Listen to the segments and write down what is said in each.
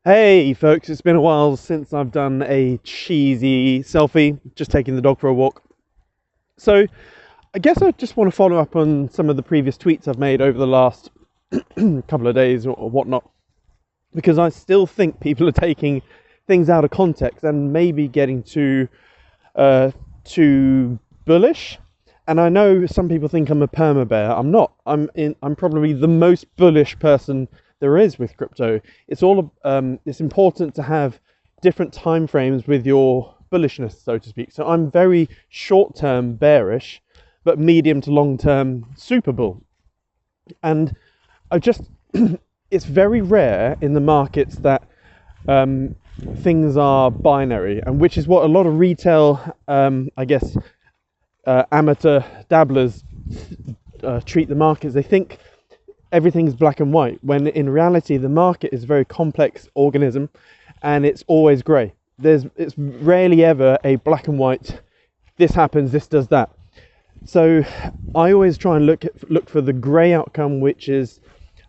Hey folks, it's been a while since I've done a cheesy selfie, just taking the dog for a walk. So I guess I just want to follow up on some of the previous tweets I've made over the last couple of days or whatnot, because I still think people are taking things out of context and maybe getting too bullish. And I know some people think I'm a perma bear. I'm not. I'm probably the most bullish person there is with crypto. It's important to have different time frames with your bullishness, so to speak. So I'm very short-term bearish, but medium to long-term super bull. And it's very rare in the markets that things are binary, and which is what a lot of retail, amateur dabblers treat the markets. They think everything's black and white, when in reality the market is a very complex organism and it's always grey. It's rarely ever a black and white, this happens, this does that. So I always try and look for the grey outcome, which is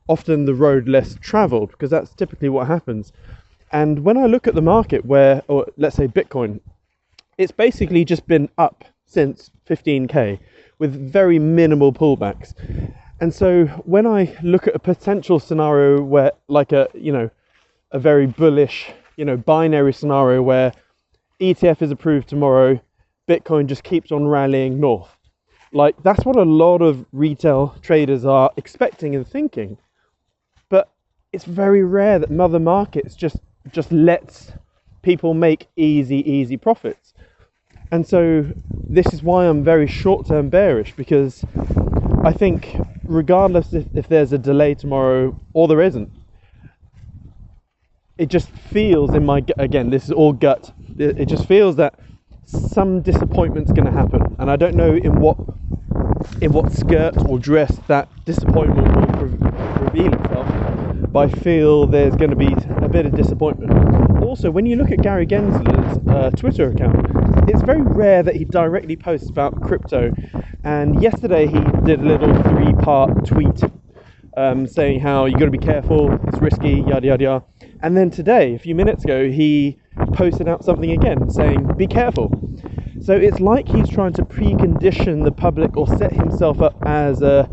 often the road less travelled, because that's typically what happens. And when I look at the market or let's say Bitcoin, it's basically just been up since 15k with very minimal pullbacks. And so when I look at a potential scenario where, like a very bullish, binary scenario where ETF is approved tomorrow, Bitcoin just keeps on rallying north. Like, that's what a lot of retail traders are expecting and thinking. But it's very rare that mother markets just lets people make easy profits. And so this is why I'm very short-term bearish, because I think regardless if there's a delay tomorrow or there isn't, it just feels in my, again, this is all gut, it just feels that some disappointment's going to happen. And I don't know in what skirt or dress that disappointment will reveal itself, but I feel there's going to be a bit of disappointment. Also, when you look at Gary Gensler's Twitter account, it's very rare that he directly posts about crypto. And yesterday he did a little 3-part tweet saying how you got to be careful, it's risky, yada yada yada. And then today, a few minutes ago, he posted out something again saying be careful. So it's like he's trying to precondition the public or set himself up as a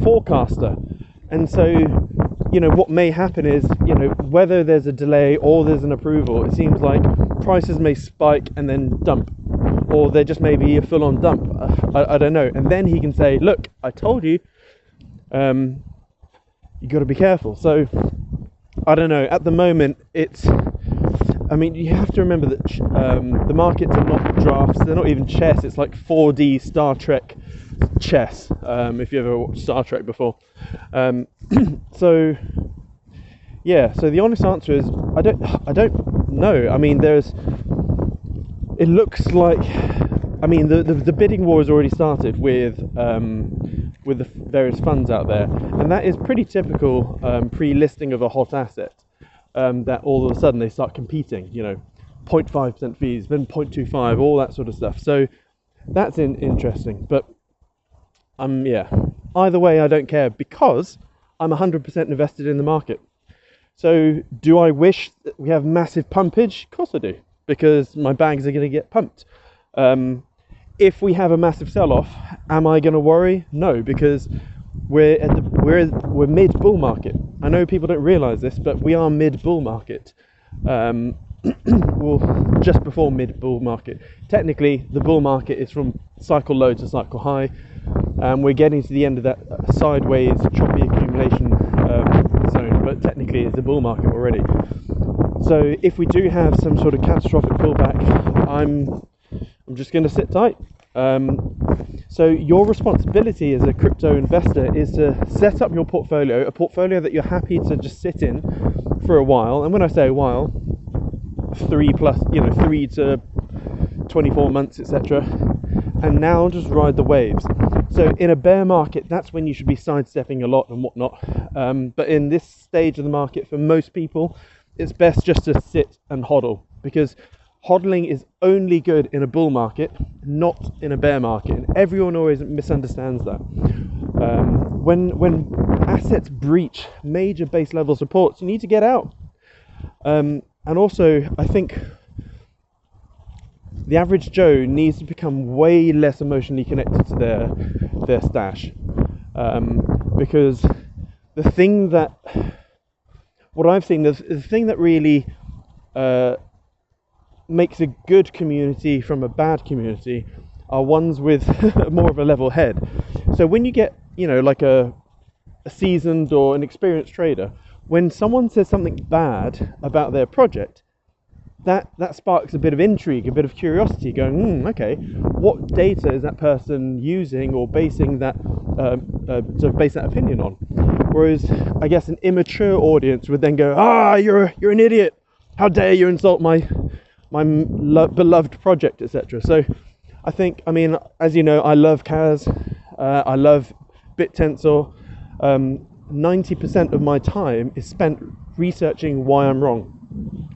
forecaster. And so, what may happen is, whether there's a delay or there's an approval, it seems like prices may spike and then dump, or there just may be a full-on dump. I don't know. And then he can say, look, I told you, you got to be careful. So I don't know. At the moment, you have to remember that the markets are not drafts. They're not even chess. It's like 4D Star Trek chess, if you ever watched Star Trek before. So the honest answer is I don't know. It looks like, the bidding war has already started with the various funds out there, and that is pretty typical pre-listing of a hot asset, that all of a sudden they start competing, 0.5% fees, then 0.25, all that sort of stuff. So that's interesting, but either way I don't care, because I'm 100% invested in the market. So do I wish that we have massive pumpage? Of course I do, because my bags are going to get pumped. If we have a massive sell-off, am I going to worry? No, because we're mid bull market. I know people don't realize this, but we are mid bull market. Well, just before mid bull market. Technically, the bull market is from cycle low to cycle high, and we're getting to the end of that sideways choppy accumulation zone, but technically it's a bull market already. So if we do have some sort of catastrophic pullback, I'm just going to sit tight. So your responsibility as a crypto investor is to set up your portfolio, a portfolio that you're happy to just sit in for a while. And when I say a while, 3 to 24 months, etc. And now just ride the waves. So in a bear market, that's when you should be sidestepping a lot and whatnot. But in this stage of the market, for most people, it's best just to sit and hodl, because hodling is only good in a bull market, not in a bear market. And everyone always misunderstands that. When assets breach major base level supports, you need to get out. And also, I think the average Joe needs to become way less emotionally connected to their stash, because the thing that what I've seen, the thing that really makes a good community from a bad community are ones with more of a level head. So when you get, like a seasoned or an experienced trader, when someone says something bad about their project, that sparks a bit of intrigue, a bit of curiosity, going, okay, what data is that person using or basing that to base that opinion on? Whereas I guess an immature audience would then go, you're an idiot, how dare you insult my beloved project, etc. So I think, as you know, I love CAS, I love BitTensor. 90% of my time is spent researching why I'm wrong.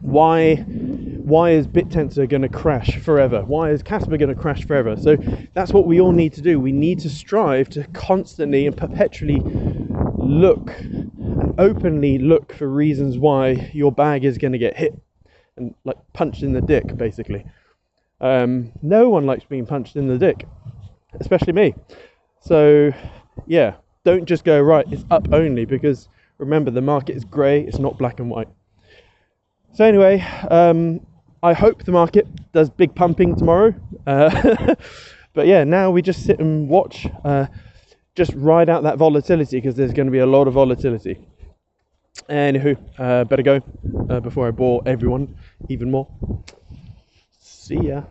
Why is BitTensor going to crash forever? Why is Casper going to crash forever? So that's what we all need to do. We need to strive to constantly and perpetually look and openly look for reasons why your bag is going to get hit and like punched in the dick, basically. No one likes being punched in the dick, especially me. So yeah, don't just go, right, it's up only, because remember, the market is grey, it's not black and white. So anyway, I hope the market does big pumping tomorrow. But yeah, now we just sit and watch, just ride out that volatility, because there's going to be a lot of volatility. Anywho, better go before I bore everyone even more. See ya.